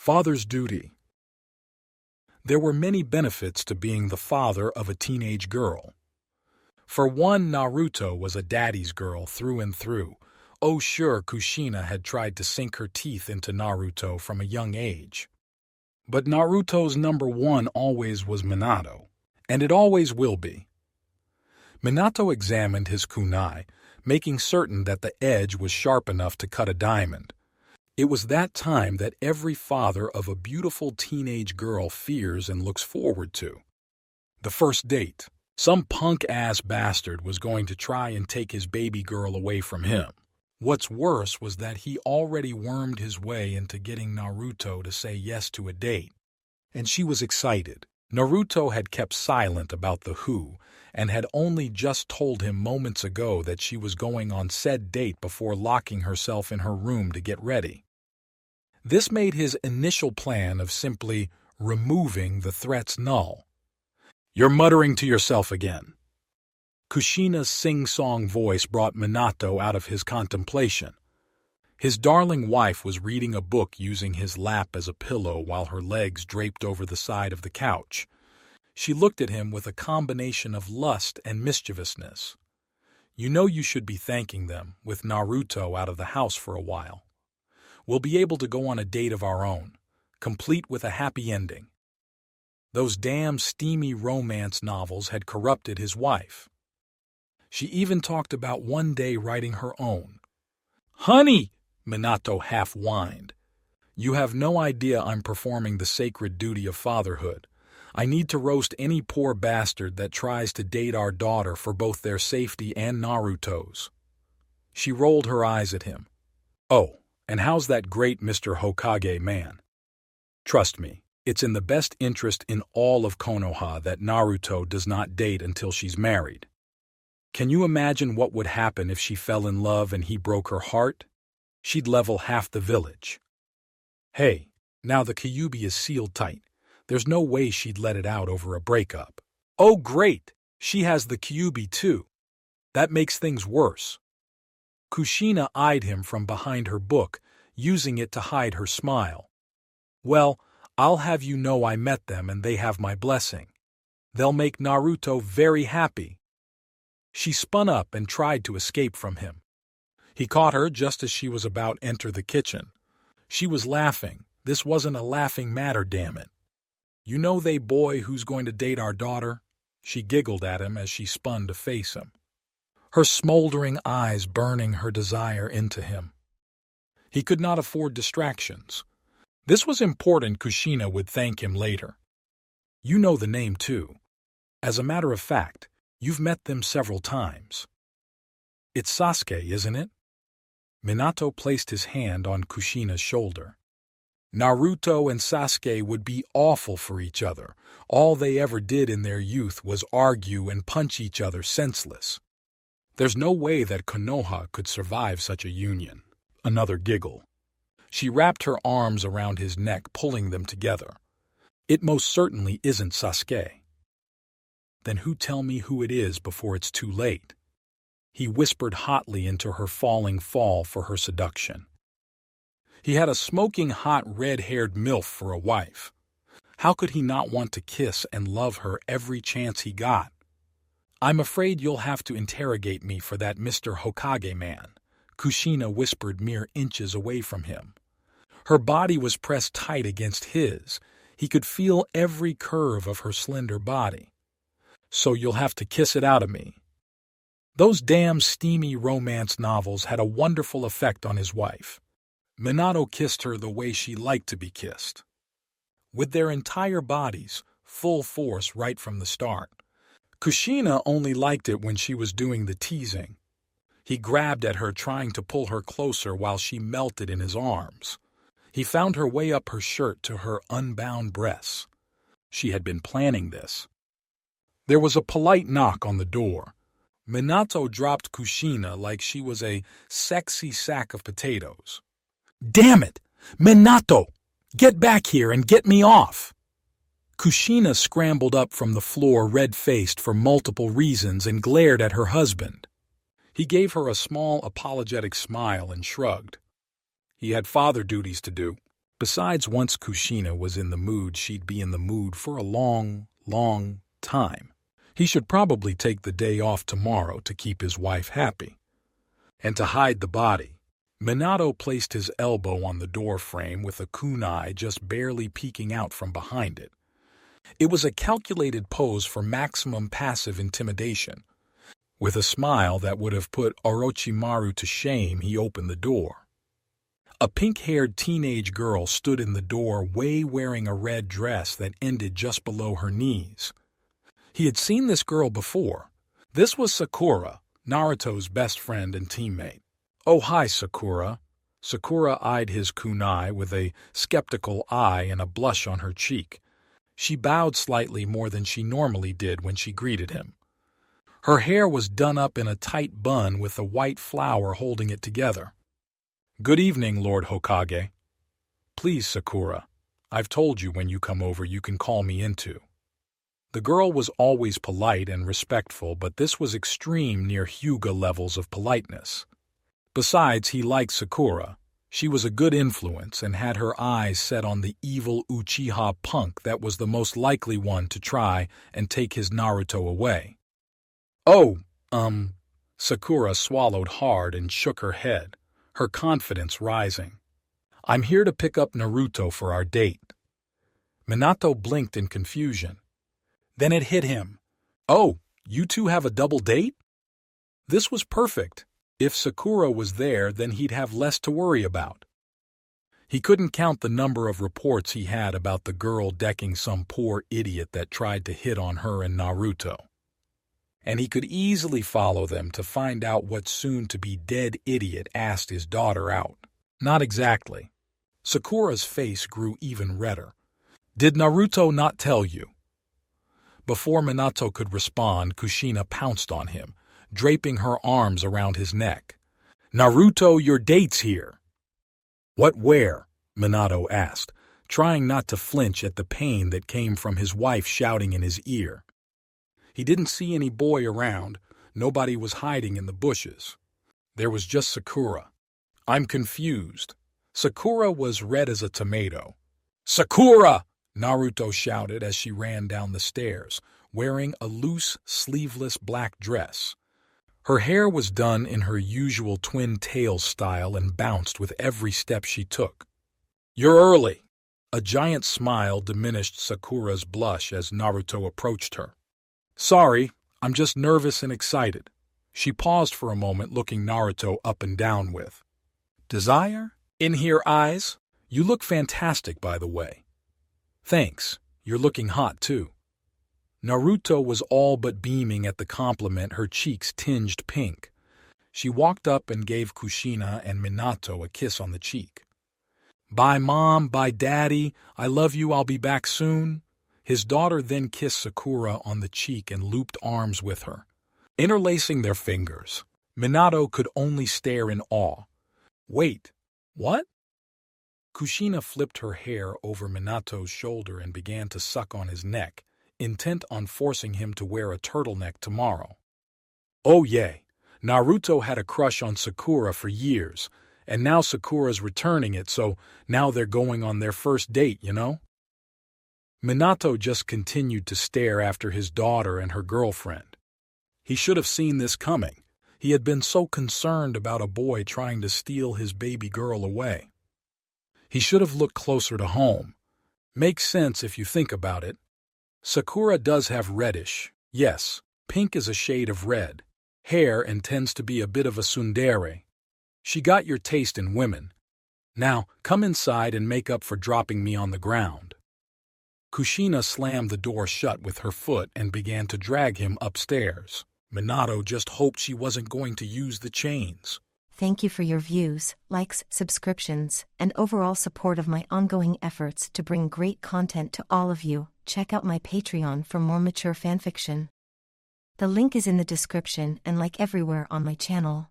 Father's duty. There were many benefits to being the father of a teenage girl. For one, Naruto was a daddy's girl through and through. Oh sure, Kushina had tried to sink her teeth into Naruto from a young age. But Naruto's number one always was Minato, and it always will be. Minato examined his kunai, making certain that the edge was sharp enough to cut a diamond. It was that time that every father of a beautiful teenage girl fears and looks forward to. The first date. Some punk-ass bastard was going to try and take his baby girl away from him. What's worse was that he already wormed his way into getting Naruto to say yes to a date. And she was excited. Naruto had kept silent about the who, and had only just told him moments ago that she was going on said date before locking herself in her room to get ready. This made his initial plan of simply removing the threats null. "You're muttering to yourself again." Kushina's sing-song voice brought Minato out of his contemplation. His darling wife was reading a book using his lap as a pillow while her legs draped over the side of the couch. She looked at him with a combination of lust and mischievousness. "You know you should be thanking them, with Naruto out of the house for a while. We'll be able to go on a date of our own, complete with a happy ending." Those damn steamy romance novels had corrupted his wife. She even talked about one day writing her own. "Honey," Minato half whined, "you have no idea I'm performing the sacred duty of fatherhood. I need to roast any poor bastard that tries to date our daughter for both their safety and Naruto's." She rolled her eyes at him. "Oh, and how's that great Mr. Hokage man? Trust me, it's in the best interest in all of Konoha that Naruto does not date until she's married. Can you imagine what would happen if she fell in love and he broke her heart? She'd level half the village. Hey, now the Kyuubi is sealed tight. There's no way she'd let it out over a breakup. Oh great, she has the Kyuubi too. That makes things worse." Kushina eyed him from behind her book, using it to hide her smile. "Well, I'll have you know I met them and they have my blessing. They'll make Naruto very happy." She spun up and tried to escape from him. He caught her just as she was about to enter the kitchen. She was laughing. This wasn't a laughing matter, damn it. "You know they boy who's going to date our daughter?" She giggled at him as she spun to face him, her smoldering eyes burning her desire into him. He could not afford distractions. This was important. Kushina would thank him later. "You know the name too. As a matter of fact, you've met them several times. It's Sasuke, isn't it?" Minato placed his hand on Kushina's shoulder. Naruto and Sasuke would be awful for each other. All they ever did in their youth was argue and punch each other senseless. There's no way that Konoha could survive such a union. Another giggle. She wrapped her arms around his neck, pulling them together. "It most certainly isn't Sasuke." "Then tell me who it is before it's too late." He whispered hotly into her falling fall for her seduction. He had a smoking hot red-haired MILF for a wife. How could he not want to kiss and love her every chance he got? "I'm afraid you'll have to interrogate me for that Mr. Hokage man," Kushina whispered mere inches away from him. Her body was pressed tight against his. He could feel every curve of her slender body. "So you'll have to kiss it out of me." Those damn steamy romance novels had a wonderful effect on his wife. Minato kissed her the way she liked to be kissed. With their entire bodies, full force right from the start. Kushina only liked it when she was doing the teasing. He grabbed at her, trying to pull her closer while she melted in his arms. He found her way up her shirt to her unbound breasts. She had been planning this. There was a polite knock on the door. Minato dropped Kushina like she was a sexy sack of potatoes. "Damn it! Minato! Get back here and get me off!" Kushina scrambled up from the floor red-faced for multiple reasons and glared at her husband. He gave her a small apologetic smile and shrugged. He had father duties to do. Besides, once Kushina was in the mood, she'd be in the mood for a long, long time. He should probably take the day off tomorrow to keep his wife happy. And to hide the body, Minato placed his elbow on the door frame with a kunai just barely peeking out from behind it. It was a calculated pose for maximum passive intimidation. With a smile that would have put Orochimaru to shame, he opened the door. A pink-haired teenage girl stood in the doorway wearing a red dress that ended just below her knees. He had seen this girl before. This was Sakura, Naruto's best friend and teammate. "Oh, hi, Sakura." Sakura eyed his kunai with a skeptical eye and a blush on her cheek. She bowed slightly more than she normally did when she greeted him. Her hair was done up in a tight bun with a white flower holding it together. "Good evening, Lord Hokage." "Please, Sakura, I've told you when you come over you can call me into." The girl was always polite and respectful, but this was extreme near Hyuga levels of politeness. Besides, he liked Sakura. She was a good influence and had her eyes set on the evil Uchiha punk that was the most likely one to try and take his Naruto away. "Oh, Sakura swallowed hard and shook her head, her confidence rising. "I'm here to pick up Naruto for our date." Minato blinked in confusion. Then it hit him. "Oh, you two have a double date?" This was perfect. If Sakura was there, then he'd have less to worry about. He couldn't count the number of reports he had about the girl decking some poor idiot that tried to hit on her and Naruto. And he could easily follow them to find out what soon-to-be dead idiot asked his daughter out. Not exactly. Sakura's face grew even redder. "Did Naruto not tell you?" Before Minato could respond, Kushina pounced on him, draping her arms around his neck. "Naruto, your date's here." "What, where?" Minato asked, trying not to flinch at the pain that came from his wife shouting in his ear. He didn't see any boy around. Nobody was hiding in the bushes. There was just Sakura. "I'm confused." Sakura was red as a tomato. "Sakura!" Naruto shouted as she ran down the stairs, wearing a loose, sleeveless black dress. Her hair was done in her usual twin tail style and bounced with every step she took. "You're early." A giant smile diminished Sakura's blush as Naruto approached her. "Sorry, I'm just nervous and excited." She paused for a moment, looking Naruto up and down with desire in her eyes. "You look fantastic, by the way." "Thanks, you're looking hot too." Naruto was all but beaming at the compliment, her cheeks tinged pink. She walked up and gave Kushina and Minato a kiss on the cheek. "Bye, Mom, bye, Daddy, I love you, I'll be back soon." His daughter then kissed Sakura on the cheek and looped arms with her. Interlacing their fingers, Minato could only stare in awe. "Wait, what?" Kushina flipped her hair over Minato's shoulder and began to suck on his neck, intent on forcing him to wear a turtleneck tomorrow. Oh yay, Naruto had a crush on Sakura for years, and now Sakura's returning it, so now they're going on their first date, you know? Minato just continued to stare after his daughter and her girlfriend. He should have seen this coming. He had been so concerned about a boy trying to steal his baby girl away. He should have looked closer to home. Makes sense if you think about it. Sakura does have reddish, yes, pink is a shade of red, hair and tends to be a bit of a tsundere. She got your taste in women. Now, come inside and make up for dropping me on the ground. Kushina slammed the door shut with her foot and began to drag him upstairs. Minato just hoped she wasn't going to use the chains. Thank you for your views, likes, subscriptions, and overall support of my ongoing efforts to bring great content to all of you. Check out my Patreon for more mature fanfiction. The link is in the description and like everywhere on my channel.